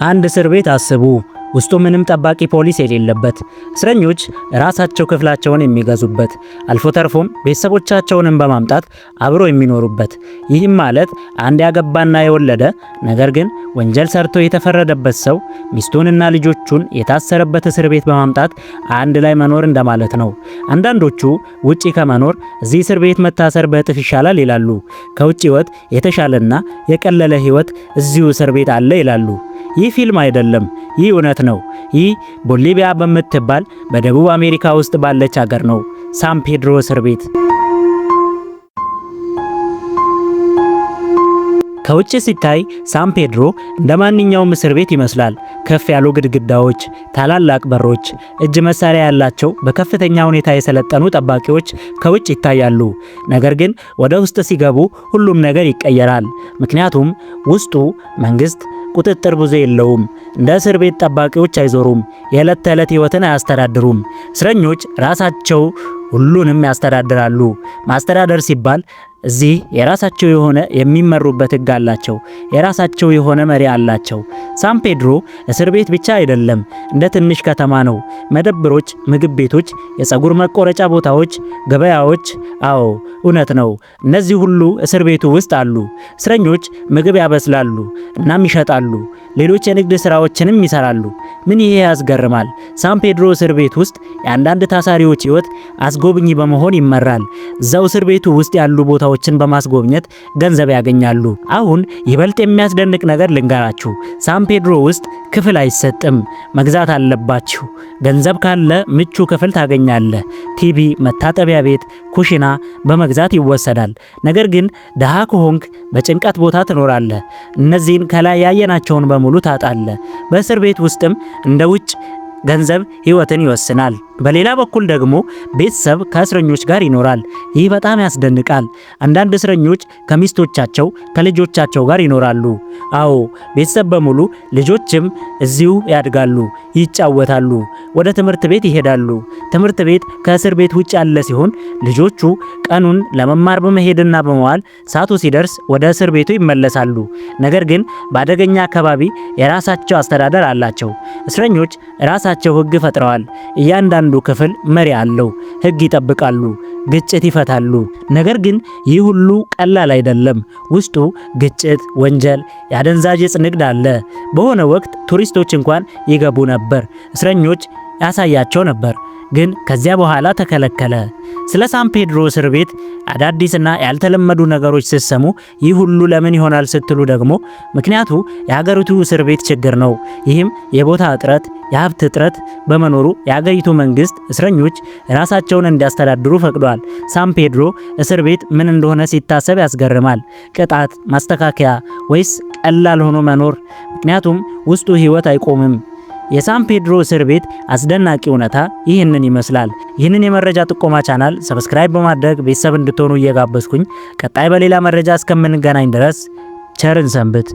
አንድ እስር ቤት አስቡ። ውስጡ ምንም ጠባቂ ፖሊስ የሌለበት፣ እስረኞች ራሳቸው ክፍላቸውን የሚገዙበት፣ አልፎ ተርፎም ቤተሰቦቻቸውንም በማምጣት አብሮ የሚኖሩበት። ይህም ማለት አንድ ያገባና የወለደ ነገር ግን ወንጀል ሰርቶ የተፈረደበት ሰው ሚስቱንና ልጆቹን የታሰረበት እስር ቤት በማምጣት አንድ ላይ መኖር እንደማለት ነው። አንዳንዶቹ ውጪ ከመኖር እዚህ እስር ቤት መታሰር በእጥፍ ይሻላል ይላሉ። ከውጪ ሕይወት የተሻለና የቀለለ ሕይወት እዚሁ እስር ቤት አለ ይላሉ። ይህ ፊልም አይደለም፣ ይህ እውነት ነው። ይህ ቦሊቪያ በምትባል በደቡብ አሜሪካ ውስጥ ባለች ሀገር ነው። ሳን ፔድሮ እስር ቤት። ከውጭ ሲታይ ሳን ፔድሮ እንደ ማንኛውም እስር ቤት ይመስላል። ከፍ ያሉ ግድግዳዎች፣ ታላላቅ በሮች፣ እጅ መሳሪያ ያላቸው በከፍተኛ ሁኔታ የሰለጠኑ ጠባቂዎች ከውጭ ይታያሉ። ነገር ግን ወደ ውስጥ ሲገቡ ሁሉም ነገር ይቀየራል። ምክንያቱም ውስጡ መንግስት ቁጥጥር ብዙ የለውም። እንደ እስር ቤት ጠባቂዎች አይዞሩም። የዕለት ተዕለት ሕይወትን አያስተዳድሩም። እስረኞች ራሳቸው ሁሉንም ያስተዳድራሉ። ማስተዳደር ሲባል እዚህ የራሳቸው የሆነ የሚመሩበት ሕግ አላቸው። የራሳቸው የሆነ መሪ አላቸው። ሳን ፔድሮ እስር ቤት ብቻ አይደለም፣ እንደ ትንሽ ከተማ ነው። መደብሮች፣ ምግብ ቤቶች፣ የፀጉር መቆረጫ ቦታዎች፣ ገበያዎች። አዎ እውነት ነው፣ እነዚህ ሁሉ እስር ቤቱ ውስጥ አሉ። እስረኞች ምግብ ያበስላሉ እናም ይሸጣሉ። ሌሎች የንግድ ስራዎችንም ይሰራሉ። ምን ይሄ ያስገርማል! ሳን ፔድሮ እስር ቤት ውስጥ የአንዳንድ ታሳሪዎች ሕይወት አስጎብኚ በመሆን ይመራል። እዛው እስር ቤቱ ውስጥ ያሉ ቦታዎችን በማስጎብኘት ገንዘብ ያገኛሉ። አሁን ይበልጥ የሚያስደንቅ ነገር ልንገራችሁ። ሳን ፔድሮ ውስጥ ክፍል አይሰጥም፣ መግዛት አለባችሁ። ገንዘብ ካለ ምቹ ክፍል ታገኛለህ። ቲቪ፣ መታጠቢያ ቤት፣ ኩሽና በመግዛት ይወሰዳል። ነገር ግን ደሃ ከሆንክ በጭንቀት ቦታ ትኖራለህ። እነዚህን ከላይ ያየናቸውን በሙሉ ታጣለህ። በእስር ቤት ውስጥም እንደ ውጭ ገንዘብ ሕይወትን ይወስናል። በሌላ በኩል ደግሞ ቤተሰብ ከእስረኞች ጋር ይኖራል። ይህ በጣም ያስደንቃል። አንዳንድ እስረኞች ከሚስቶቻቸው ከልጆቻቸው ጋር ይኖራሉ። አዎ ቤተሰብ በሙሉ። ልጆችም እዚሁ ያድጋሉ፣ ይጫወታሉ፣ ወደ ትምህርት ቤት ይሄዳሉ። ትምህርት ቤት ከእስር ቤት ውጭ ያለ ሲሆን ልጆቹ ቀኑን ለመማር በመሄድና በመዋል ሰዓቱ ሲደርስ ወደ እስር ቤቱ ይመለሳሉ። ነገር ግን በአደገኛ አካባቢ የራሳቸው አስተዳደር አላቸው። እስረኞች ራሳቸው ሕግ ፈጥረዋል። እያንዳንዱ ክፍል መሪ አለው። ሕግ ይጠብቃሉ፣ ግጭት ይፈታሉ። ነገር ግን ይህ ሁሉ ቀላል አይደለም። ውስጡ ግጭት፣ ወንጀል፣ የአደንዛዥ ዕፅ ንግድ አለ። በሆነ ወቅት ቱሪስቶች እንኳን ይገቡ ነበር። እስረኞች ያሳያቸው ነበር፣ ግን ከዚያ በኋላ ተከለከለ። ስለ ሳን ፔድሮ እስር ቤት አዳዲስና ያልተለመዱ ነገሮች ስትሰሙ ይህ ሁሉ ለምን ይሆናል ስትሉ ደግሞ ምክንያቱ የሀገሪቱ እስር ቤት ችግር ነው። ይህም የቦታ እጥረት፣ የሀብት እጥረት በመኖሩ የሀገሪቱ መንግስት እስረኞች ራሳቸውን እንዲያስተዳድሩ ፈቅዷል። ሳን ፔድሮ እስር ቤት ምን እንደሆነ ሲታሰብ ያስገርማል። ቅጣት፣ ማስተካከያ ወይስ ቀላል ሆኖ መኖር? ምክንያቱም ውስጡ ህይወት አይቆምም። የሳን ፔድሮ እስር ቤት አስደናቂ እውነታ ይህንን ይመስላል። ይህንን የመረጃ ጥቆማ ቻናል ሰብስክራይብ በማድረግ ቤተሰብ እንድትሆኑ እየጋበዝኩኝ ቀጣይ በሌላ መረጃ እስከምንገናኝ ድረስ ቸርን ሰንብት።